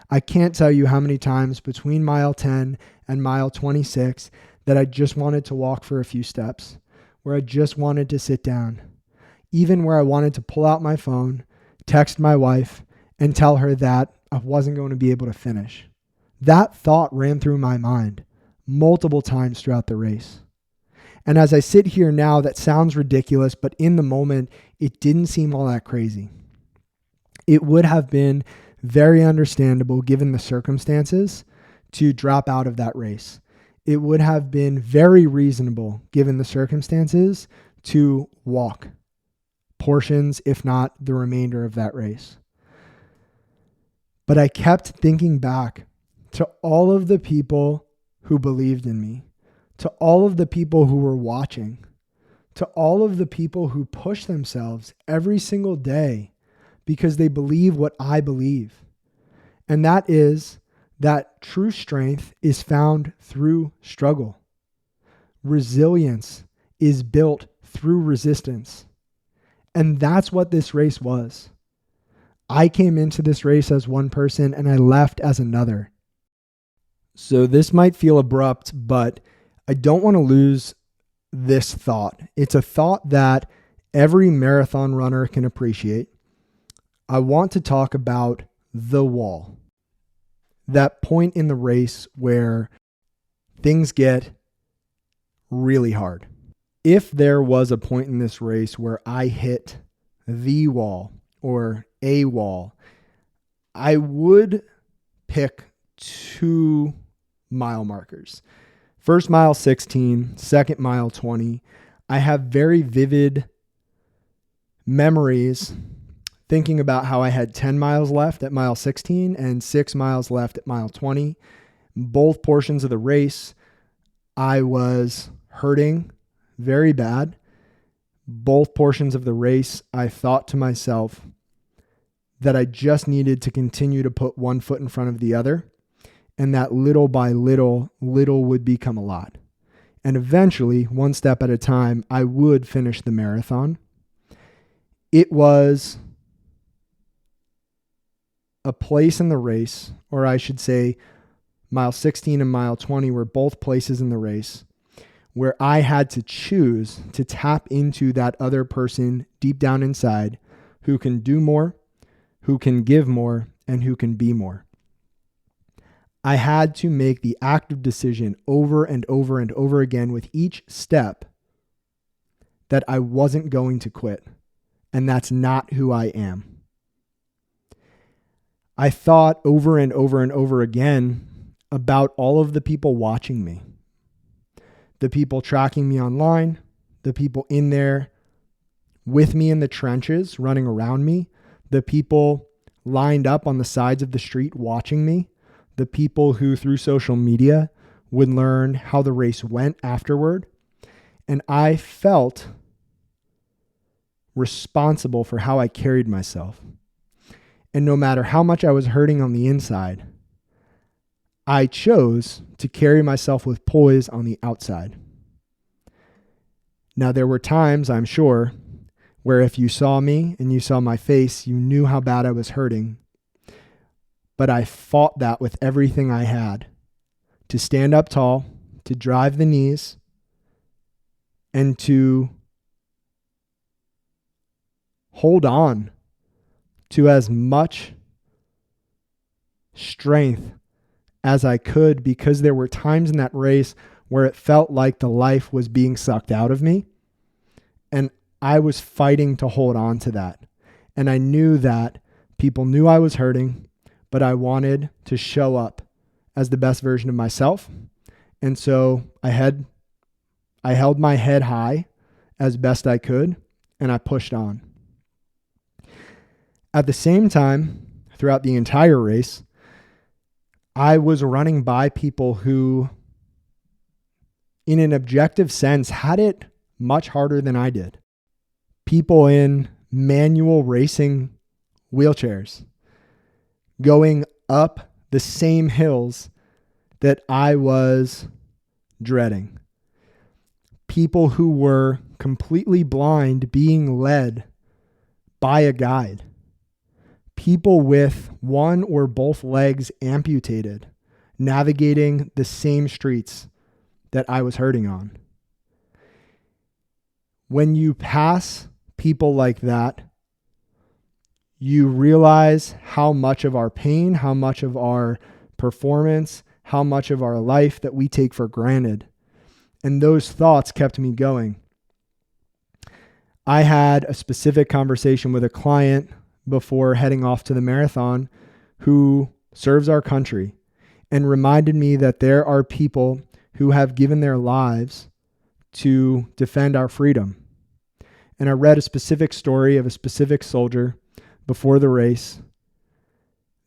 I can't tell you how many times between mile 10 and mile 26 that I just wanted to walk for a few steps, where I just wanted to sit down, even where I wanted to pull out my phone, text my wife, and tell her that I wasn't going to be able to finish. That thought ran through my mind multiple times throughout the race. And as I sit here now, that sounds ridiculous, but in the moment, it didn't seem all that crazy. It would have been very understandable, given the circumstances, to drop out of that race. It would have been very reasonable, given the circumstances, to walk portions, if not the remainder of that race. But I kept thinking back to all of the people who believed in me, to all of the people who were watching, to all of the people who push themselves every single day because they believe what I believe. And that is that true strength is found through struggle. Resilience is built through resistance. And that's what this race was. I came into this race as one person and I left as another. So this might feel abrupt, but I don't want to lose this thought. It's a thought that every marathon runner can appreciate. I want to talk about the wall. That point in the race where things get really hard. If there was a point in this race where I hit the wall or a wall, I would pick 2 mile markers. First mile 16, second mile 20. I have very vivid memories thinking about how I had 10 miles left at mile 16 and 6 miles left at mile 20. Both portions of the race, I was hurting very bad. Both portions of the race, I thought to myself that I just needed to continue to put one foot in front of the other, and that little by little, little would become a lot. And eventually, one step at a time, I would finish the marathon. It was a place in the race, or I should say mile 16 and mile 20 were both places in the race where I had to choose to tap into that other person deep down inside who can do more, who can give more, and who can be more. I had to make the active decision over and over and over again with each step that I wasn't going to quit. And that's not who I am. I thought over and over and over again about all of the people watching me, the people tracking me online, the people in there with me in the trenches, running around me, the people lined up on the sides of the street watching me, the people who through social media would learn how the race went afterward. And I felt responsible for how I carried myself. And no matter how much I was hurting on the inside, I chose to carry myself with poise on the outside. Now, there were times, I'm sure, where if you saw me and you saw my face, you knew how bad I was hurting. But I fought that with everything I had to stand up tall, to drive the knees, and to hold on to as much strength as I could, because there were times in that race where it felt like the life was being sucked out of me. And I was fighting to hold on to that. And I knew that people knew I was hurting, but I wanted to show up as the best version of myself. And so I held my head high as best I could, and I pushed on. At the same time, throughout the entire race, I was running by people who, in an objective sense, had it much harder than I did. People in manual racing wheelchairs, going up the same hills that I was dreading. People who were completely blind being led by a guide. People with one or both legs amputated, navigating the same streets that I was hurting on. When you pass people like that, you realize how much of our pain, how much of our performance, how much of our life that we take for granted. And those thoughts kept me going. I had a specific conversation with a client before heading off to the marathon who serves our country and reminded me that there are people who have given their lives to defend our freedom. And I read a specific story of a specific soldier before the race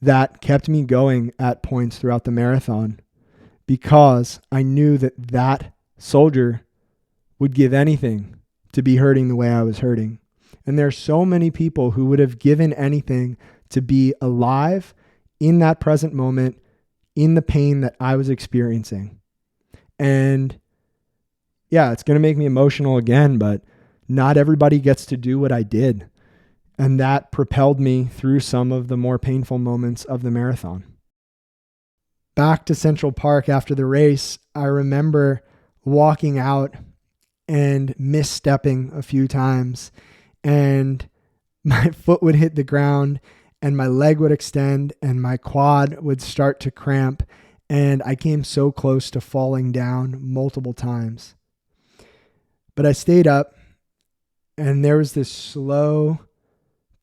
that kept me going at points throughout the marathon, because I knew that that soldier would give anything to be hurting the way I was hurting. And there are so many people who would have given anything to be alive in that present moment, in the pain that I was experiencing. And yeah, it's going to make me emotional again, but not everybody gets to do what I did. And that propelled me through some of the more painful moments of the marathon. Back to Central Park after the race, I remember walking out and misstepping a few times, and my foot would hit the ground and my leg would extend and my quad would start to cramp, and I came so close to falling down multiple times. But I stayed up, and there was this slow,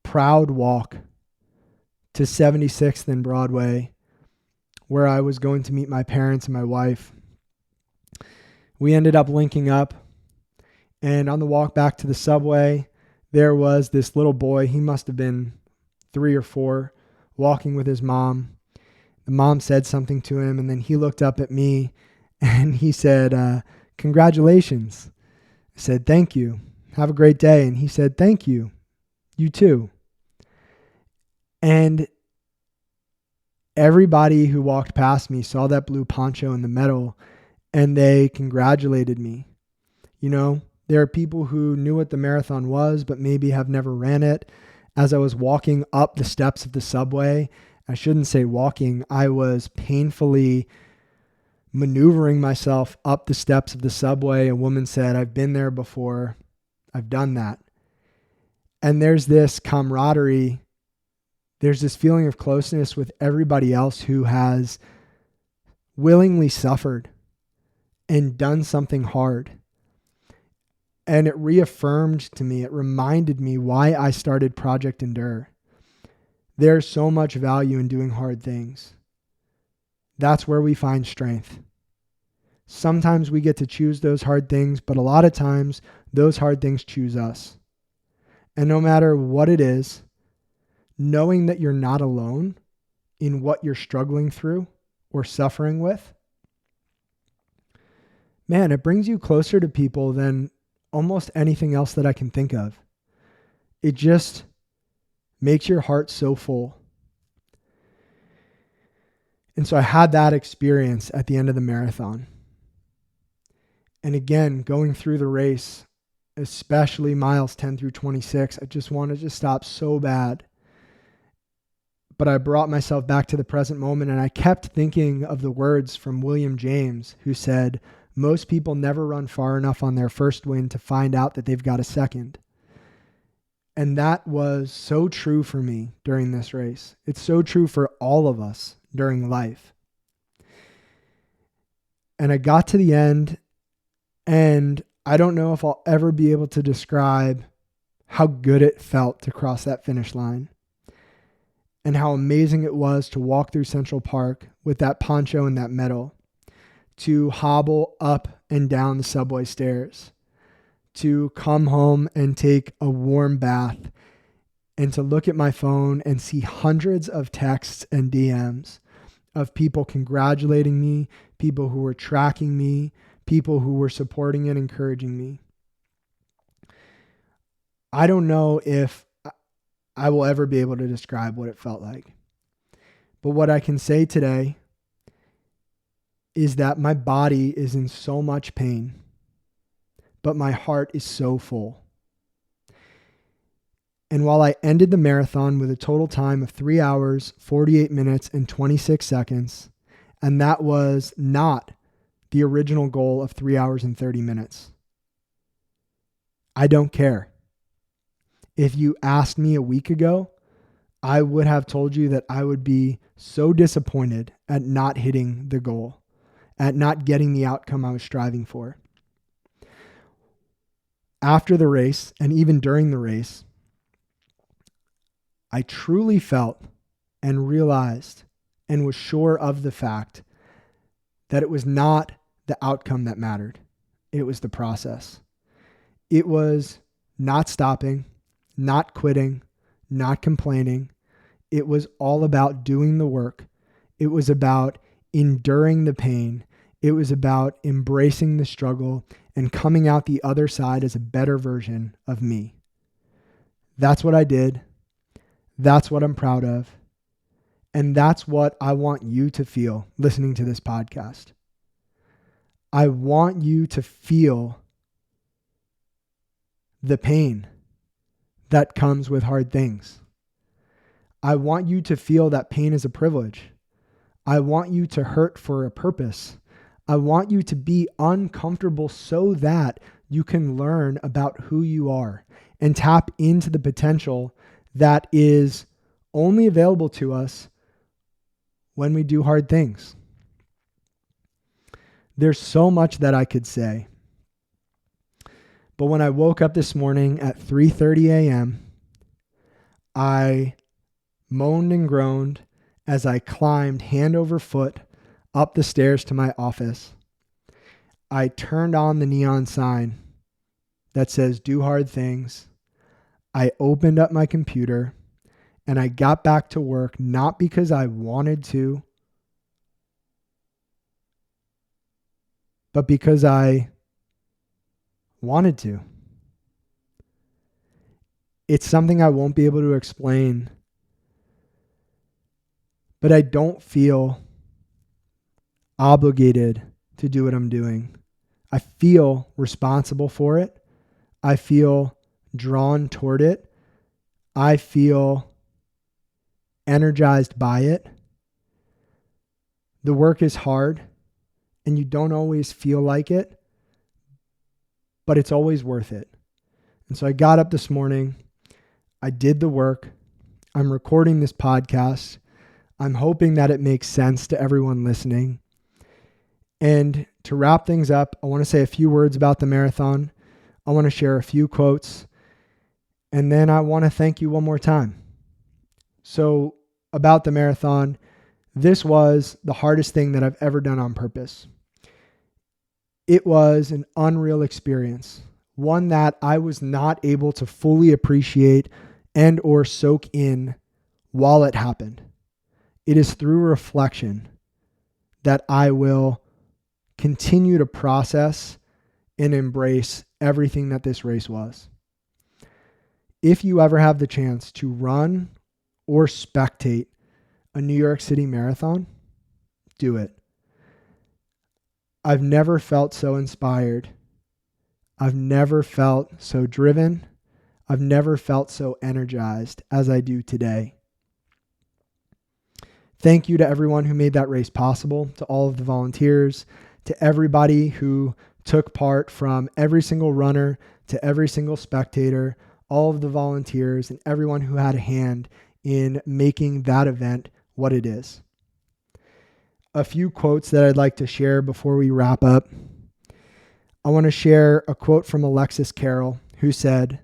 proud walk to 76th and Broadway, where I was going to meet my parents and my wife. We ended up linking up, and on the walk back to the subway, there was this little boy. He must have been 3 or 4, walking with his mom. The mom said something to him, and then he looked up at me and he said, "Congratulations." I said, "Thank you. Have a great day." And he said, "Thank you. You too." And everybody who walked past me saw that blue poncho in the medal, and they congratulated me. You know, there are people who knew what the marathon was, but maybe have never ran it. As I was walking up the steps of the subway, I shouldn't say walking, I was painfully maneuvering myself up the steps of the subway. A woman said, "I've been there before. I've done that." And there's this camaraderie. There's this feeling of closeness with everybody else who has willingly suffered and done something hard. And it reaffirmed to me, it reminded me why I started Project Endure. There's so much value in doing hard things. That's where we find strength. Sometimes we get to choose those hard things, but a lot of times those hard things choose us. And no matter what it is, knowing that you're not alone in what you're struggling through or suffering with, man, it brings you closer to people than almost anything else that I can think of. It just makes your heart so full. And so I had that experience at the end of the marathon. And again, going through the race, especially miles 10 through 26, I just wanted to stop so bad. But I brought myself back to the present moment, and I kept thinking of the words from William James, who said, "Most people never run far enough on their first win to find out that they've got a second." And that was so true for me during this race. It's so true for all of us during life. And I got to the end, and I don't know if I'll ever be able to describe how good it felt to cross that finish line, and how amazing it was to walk through Central Park with that poncho and that medal, to hobble up and down the subway stairs, to come home and take a warm bath, and to look at my phone and see hundreds of texts and DMs of people congratulating me, people who were tracking me, people who were supporting and encouraging me. I don't know if I will ever be able to describe what it felt like. But what I can say today is that my body is in so much pain, but my heart is so full. And while I ended the marathon with a total time of 3 hours, 48 minutes, and 26 seconds, and that was not the original goal of 3 hours and 30 minutes. I don't care. If you asked me a week ago, I would have told you that I would be so disappointed at not hitting the goal, at not getting the outcome I was striving for. After the race, and even during the race, I truly felt and realized and was sure of the fact that it was not the outcome that mattered. It was the process. It was not stopping, not quitting, not complaining. It was all about doing the work. It was about enduring the pain. It was about embracing the struggle and coming out the other side as a better version of me. That's what I did. That's what I'm proud of. And that's what I want you to feel listening to this podcast. I want you to feel the pain that comes with hard things. I want you to feel that pain is a privilege. I want you to hurt for a purpose. I want you to be uncomfortable so that you can learn about who you are and tap into the potential that is only available to us when we do hard things. There's so much that I could say. But when I woke up this morning at 3:30 a.m., I moaned and groaned as I climbed hand over foot up the stairs to my office. I turned on the neon sign that says "Do hard things." I opened up my computer and I got back to work, not because I wanted to, but because I wanted to. It's something I won't be able to explain, but I don't feel obligated to do what I'm doing. I feel responsible for it. I feel drawn toward it. I feel energized by it. The work is hard and you don't always feel like it, but it's always worth it. And so I got up this morning. I did the work. I'm recording this podcast. I'm hoping that it makes sense to everyone listening. And to wrap things up, I want to say a few words about the marathon. I want to share a few quotes. And then I want to thank you one more time. So about the marathon, this was the hardest thing that I've ever done on purpose. It was an unreal experience, one that I was not able to fully appreciate and or soak in while it happened. It is through reflection that I will continue to process and embrace everything that this race was. If you ever have the chance to run or spectate a New York City marathon, do it. I've never felt so inspired. I've never felt so driven. I've never felt so energized as I do today. Thank you to everyone who made that race possible, to all of the volunteers, to everybody who took part, from every single runner to every single spectator, all of the volunteers and everyone who had a hand in making that event what it is. A few quotes that I'd like to share before we wrap up. I want to share a quote from Alexis Carrel, who said,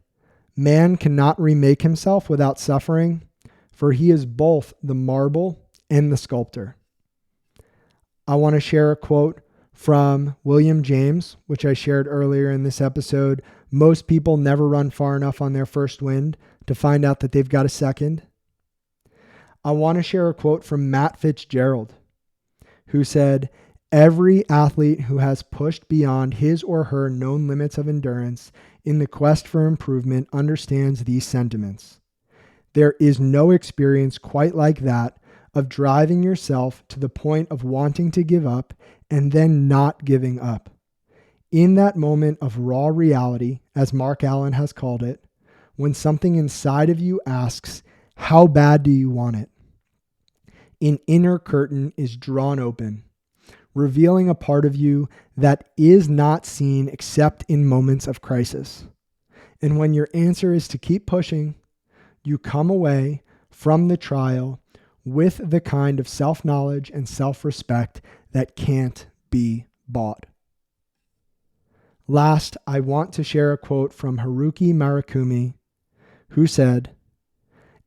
"Man cannot remake himself without suffering, for he is both the marble and the sculptor." I want to share a quote from William James, which I shared earlier in this episode. Most people never run far enough on their first wind to find out that they've got a second. I want to share a quote from Matt Fitzgerald, who said, "Every athlete who has pushed beyond his or her known limits of endurance in the quest for improvement understands these sentiments. There is no experience quite like that of driving yourself to the point of wanting to give up and then not giving up. In that moment of raw reality, as Mark Allen has called it, when something inside of you asks, how bad do you want it? An inner curtain is drawn open. revealing a part of you that is not seen except in moments of crisis. And when your answer is to keep pushing, you come away from the trial with the kind of self-knowledge and self-respect that can't be bought. Last, I want to share a quote from Haruki Murakami, who said,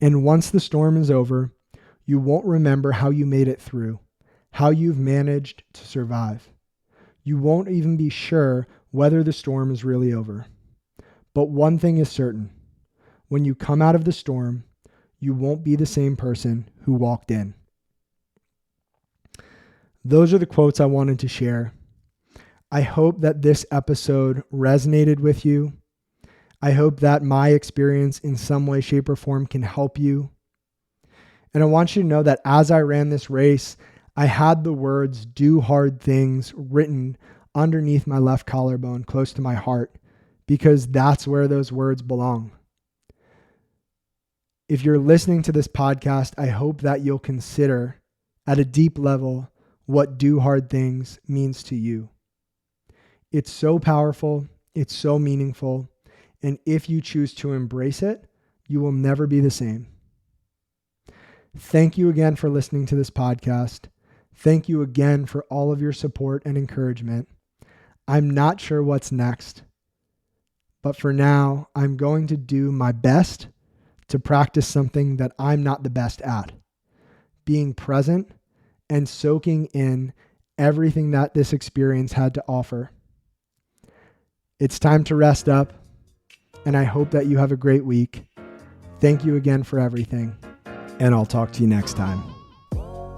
"And once the storm is over, you won't remember how you made it through, how you've managed to survive. You won't even be sure whether the storm is really over. But one thing is certain. When you come out of the storm, you won't be the same person who walked in." Those are the quotes I wanted to share. I hope that this episode resonated with you. I hope that my experience in some way, shape, or form can help you. And I want you to know that as I ran this race, I had the words "do hard things" written underneath my left collarbone, close to my heart, because that's where those words belong. If you're listening to this podcast, I hope that you'll consider at a deep level what "do hard things" means to you. It's so powerful, it's so meaningful, and if you choose to embrace it, you will never be the same. Thank you again for listening to this podcast. Thank you again for all of your support and encouragement. I'm not sure what's next, but for now, I'm going to do my best to practice something that I'm not the best at: being present and soaking in everything that this experience had to offer. It's time to rest up, and I hope that you have a great week. Thank you again for everything, and I'll talk to you next time.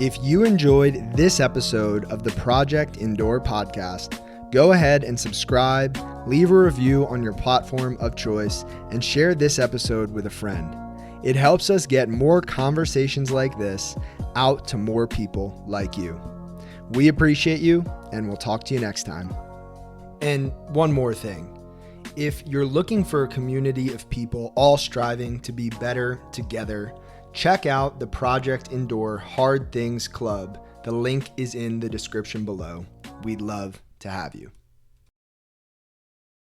If you enjoyed this episode of the Project Indoor podcast, go ahead and subscribe, leave a review on your platform of choice, and share this episode with a friend. It helps us get more conversations like this out to more people like you. We appreciate you, and we'll talk to you next time. And one more thing. If you're looking for a community of people all striving to be better together, check out the Project Indoor Hard Things Club. The link is in the description below. We'd love to have you.